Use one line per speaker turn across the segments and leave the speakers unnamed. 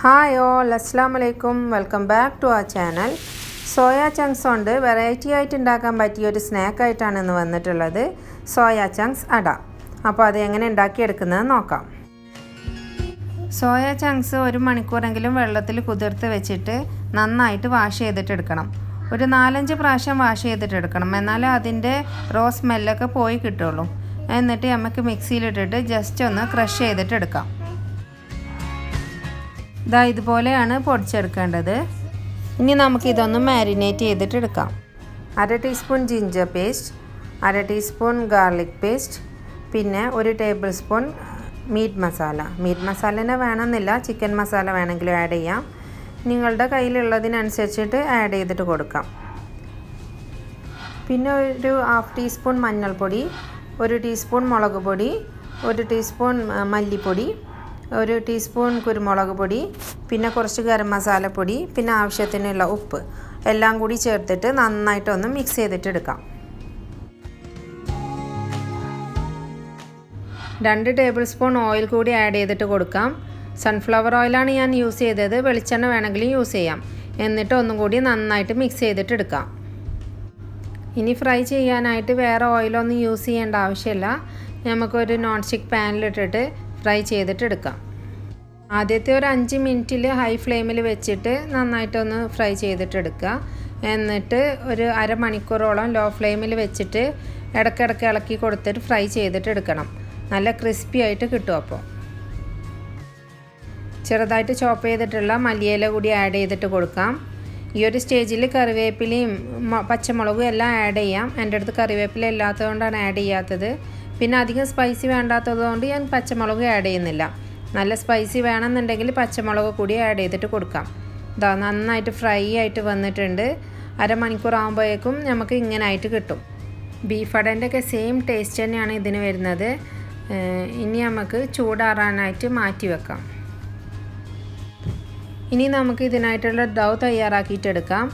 Hi all, അസ്സലാമു അലൈക്കും. Welcome back to our channel. Soya chunks കൊണ്ട് വെറൈറ്റി ആയിട്ട് ഉണ്ടാക്കാൻ പറ്റിയ ഒരു സ്നാക്കായിട്ടാണ് ഇന്ന് വന്നിട്ടുള്ളത്. സോയ ചങ്ക്സ് അട. അപ്പോൾ അത് എങ്ങനെ ഉണ്ടാക്കിയെടുക്കുന്നത് നോക്കാം. സോയ ചങ്ക്സ് 1 മണിക്കൂറെങ്കിലും വെള്ളത്തിൽ കുതിർത്ത് വെച്ചിട്ട് നന്നായിട്ട് വാഷ് ചെയ്തിട്ടെടുക്കണം. ഒരു 4-5 പ്രാവശ്യം വാഷ് ചെയ്തിട്ടെടുക്കണം, എന്നാലേ അതിൻ്റെ റോ സ്മെല്ലൊക്കെ പോയി കിട്ടുള്ളൂ. എന്നിട്ട് നമുക്ക് മിക്സിയിലിട്ടിട്ട് ജസ്റ്റ് ഒന്ന് ക്രഷ് ചെയ്തിട്ടെടുക്കാം. ഇതുപോലെയാണ് പൊടിച്ചെടുക്കേണ്ടത്. ഇനി നമുക്കിതൊന്ന് മാരിനേറ്റ് ചെയ്തിട്ടെടുക്കാം. 1/2 teaspoon ginger paste, 1/2 teaspoon garlic paste, പിന്നെ 1 ടേബിൾ സ്പൂൺ മീറ്റ് മസാല തന്നെ വേണമെന്നില്ല, ചിക്കൻ മസാല വേണമെങ്കിലും ആഡ് ചെയ്യാം. നിങ്ങളുടെ കയ്യിലുള്ളതിനനുസരിച്ചിട്ട് ആഡ് ചെയ്തിട്ട് കൊടുക്കാം. പിന്നെ ഒരു 1/2 ടീസ്പൂൺ മഞ്ഞൾപ്പൊടി, 1 ടീസ്പൂൺ മുളക് പൊടി, 1 ടീസ്പൂൺ മല്ലിപ്പൊടി, 1 ടീസ്പൂൺ കുരുമുളക് പൊടി, പിന്നെ കുറച്ച് ഗരം മസാലപ്പൊടി, പിന്നെ ആവശ്യത്തിനുള്ള ഉപ്പ് എല്ലാം കൂടി ചേർത്തിട്ട് നന്നായിട്ടൊന്ന് മിക്സ് ചെയ്തിട്ടെടുക്കാം. 2 ടേബിൾ സ്പൂൺ ഓയിൽ കൂടി ആഡ് ചെയ്തിട്ട് കൊടുക്കാം. സൺഫ്ലവർ ഓയിലാണ് ഞാൻ യൂസ് ചെയ്തത്, വെളിച്ചെണ്ണ വേണമെങ്കിലും യൂസ് ചെയ്യാം. എന്നിട്ട് ഒന്നും കൂടി നന്നായിട്ട് മിക്സ് ചെയ്തിട്ടെടുക്കാം. ഇനി ഫ്രൈ ചെയ്യാനായിട്ട് വേറെ ഓയിലൊന്നും യൂസ് ചെയ്യേണ്ട ആവശ്യമില്ല. നമുക്കൊരു നോൺ സ്റ്റിക്ക് പാനിലിട്ടിട്ട് ഫ്രൈ ചെയ്തിട്ടെടുക്കാം. ആദ്യത്തെ ഒരു 5 മിനിറ്റിൽ ഹൈ ഫ്ലെയിമിൽ വെച്ചിട്ട് നന്നായിട്ടൊന്ന് ഫ്രൈ ചെയ്തിട്ടെടുക്കുക. എന്നിട്ട് ഒരു അരമണിക്കൂറോളം ലോ ഫ്ലെയിമിൽ വെച്ചിട്ട് ഇടയ്ക്കിടയ്ക്ക് ഇളക്കി കൊടുത്തിട്ട് ഫ്രൈ ചെയ്തിട്ടെടുക്കണം. നല്ല ക്രിസ്പി ആയിട്ട് കിട്ടും. അപ്പോൾ ചെറുതായിട്ട് ചോപ്പ് ചെയ്തിട്ടുള്ള മല്ലിയില കൂടി ആഡ് ചെയ്തിട്ട് കൊടുക്കാം. ഈ ഒരു സ്റ്റേജിൽ കറിവേപ്പിലയും പച്ചമുളകും എല്ലാം ആഡ് ചെയ്യാം. എൻ്റെ അടുത്ത് കറിവേപ്പില ഇല്ലാത്തതുകൊണ്ടാണ് ആഡ് ചെയ്യാത്തത്. പിന്നെ അധികം സ്പൈസി വേണ്ടാത്തതുകൊണ്ട് ഞാൻ പച്ചമുളക് ആഡ് ചെയ്യുന്നില്ല. നല്ല സ്പൈസി വേണമെന്നുണ്ടെങ്കിൽ പച്ചമുളക് കൂടി ആഡ് ചെയ്തിട്ട് കൊടുക്കാം. നന്നായിട്ട് ഫ്രൈ ആയിട്ട് വന്നിട്ടുണ്ട്. അരമണിക്കൂർ ആകുമ്പോഴേക്കും നമുക്ക് ഇങ്ങനെ ആയിട്ട് കിട്ടും. ബീഫ് അടേൻ്റെ ഒക്കെ സെയിം ടേസ്റ്റ് തന്നെയാണ് ഇതിന് വരുന്നത്. ഇനി നമുക്ക് ചൂടാറാനായിട്ട് മാറ്റി വെക്കാം. ഇനി നമുക്ക് ഇതിനായിട്ടുള്ള ഡൗ തയ്യാറാക്കിയിട്ടെടുക്കാം.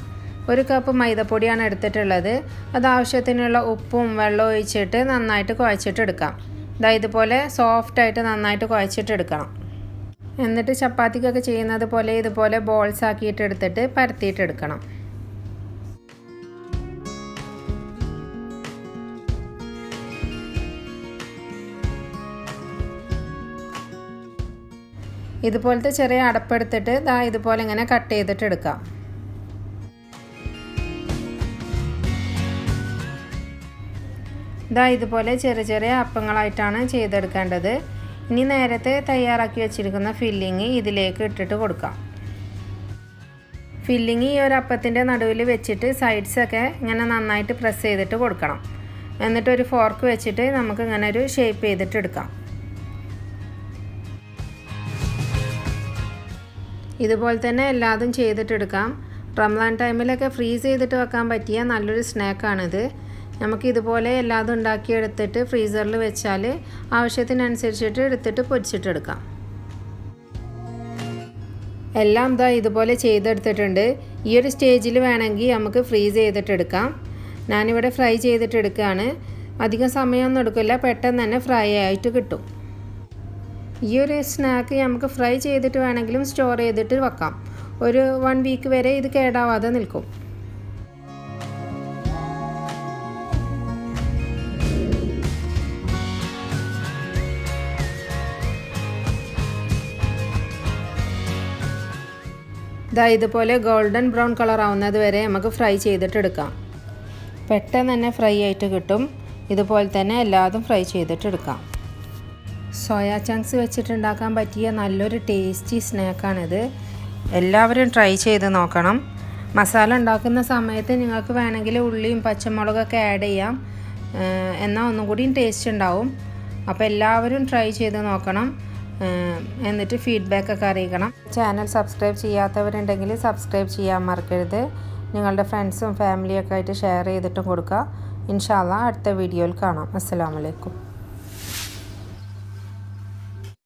1 കപ്പ് മൈദപ്പൊടിയാണ് എടുത്തിട്ടുള്ളത്. അത് ആവശ്യത്തിനുള്ള ഉപ്പും വെള്ളവും ഒഴിച്ചിട്ട് നന്നായിട്ട് കുഴച്ചിട്ടെടുക്കാം. ഇതുപോലെ സോഫ്റ്റായിട്ട് നന്നായിട്ട് കുഴച്ചിട്ടെടുക്കണം. എന്നിട്ട് ചപ്പാത്തിക്കൊക്കെ ചെയ്യുന്നത് പോലെ ഇതുപോലെ ബോൾസ് ആക്കിയിട്ട് എടുത്തിട്ട് പരത്തിയിട്ടെടുക്കണം. ഇതുപോലത്തെ ചെറിയ അടപ്പെടുത്തിട്ട് ഇതുപോലെ ഇങ്ങനെ കട്ട് ചെയ്തിട്ടെടുക്കാം. ഇതുപോലെ ചെറിയ ചെറിയ അപ്പങ്ങളായിട്ടാണ് ചെയ്തെടുക്കേണ്ടത്. ഇനി നേരത്തെ തയ്യാറാക്കി വെച്ചിരിക്കുന്ന ഫില്ലിങ് ഇതിലേക്ക് ഇട്ടിട്ട് കൊടുക്കാം. ഫില്ലിങ് ഈ ഒരു അപ്പത്തിൻ്റെ നടുവിൽ വെച്ചിട്ട് സൈഡ്സൊക്കെ ഇങ്ങനെ നന്നായിട്ട് പ്രസ് ചെയ്തിട്ട് കൊടുക്കണം. എന്നിട്ടൊരു ഫോർക്ക് വെച്ചിട്ട് നമുക്ക് ഇങ്ങനെ ഒരു ഷേപ്പ് ചെയ്തിട്ട് എടുക്കാം. ഇതുപോലെ തന്നെ എല്ലാതും ചെയ്തിട്ടെടുക്കാം. റമദാൻ ടൈമിലൊക്കെ ഫ്രീസ് ചെയ്തിട്ട് വെക്കാൻ പറ്റിയ നല്ലൊരു സ്നാക്കാണിത്. നമുക്ക് ഇതുപോലെ എല്ലാതും ഉണ്ടാക്കിയെടുത്തിട്ട് ഫ്രീസറിൽ വെച്ചാൽ ആവശ്യത്തിനനുസരിച്ചിട്ട് എടുത്തിട്ട് പൊരിച്ചിട്ടെടുക്കാം. എല്ലാം ഇതുപോലെ ചെയ്തെടുത്തിട്ടുണ്ട്. ഈ ഒരു സ്റ്റേജിൽ വേണമെങ്കിൽ നമുക്ക് ഫ്രീസ് ചെയ്തിട്ടെടുക്കാം. ഞാനിവിടെ ഫ്രൈ ചെയ്തിട്ടെടുക്കുകയാണ്. അധികം സമയമൊന്നും എടുക്കില്ല, പെട്ടെന്ന് തന്നെ ഫ്രൈ ആയിട്ട് കിട്ടും. ഈ ഒരു സ്നാക്ക് നമുക്ക് ഫ്രൈ ചെയ്തിട്ട് വേണമെങ്കിലും സ്റ്റോർ ചെയ്തിട്ട് വെക്കാം. ഒരു 1 വീക്ക് വരെ ഇത് കേടാവാതെ നിൽക്കും. ഇതുപോലെ ഗോൾഡൻ ബ്രൗൺ കളർ ആവുന്നത് വരെ നമുക്ക് ഫ്രൈ ചെയ്തിട്ടെടുക്കാം. പെട്ടെന്ന് തന്നെ ഫ്രൈ ആയിട്ട് കിട്ടും. ഇതുപോലെ തന്നെ എല്ലാതും ഫ്രൈ ചെയ്തിട്ടെടുക്കാം. സോയ ചങ്ക്സ് വെച്ചിട്ടുണ്ടാക്കാൻ പറ്റിയ നല്ലൊരു ടേസ്റ്റി സ്നാക്കാണിത്. എല്ലാവരും ട്രൈ ചെയ്ത് നോക്കണം. മസാല ഉണ്ടാക്കുന്ന സമയത്ത് നിങ്ങൾക്ക് വേണമെങ്കിൽ ഉള്ളിയും പച്ചമുളകൊക്കെ ആഡ് ചെയ്യാം. എന്നാൽ ഒന്നും കൂടിയും ടേസ്റ്റ് ഉണ്ടാവും. അപ്പോൾ എല്ലാവരും ട്രൈ ചെയ്ത് നോക്കണം. എന്നിട്ട് ഫീഡ്ബാക്കൊക്കെ അറിയിക്കണം. ചാനൽ സബ്സ്ക്രൈബ് ചെയ്യാത്തവരുണ്ടെങ്കിൽ സബ്സ്ക്രൈബ് ചെയ്യാൻ മറക്കരുത്. നിങ്ങളുടെ ഫ്രണ്ട്സും ഫാമിലിയൊക്കെ ആയിട്ട് ഷെയർ ചെയ്തിട്ടും കൊടുക്കുക. ഇൻഷാ അല്ലാഹ് അടുത്ത വീഡിയോയിൽ കാണാം. അസ്സലാമു അലൈക്കും.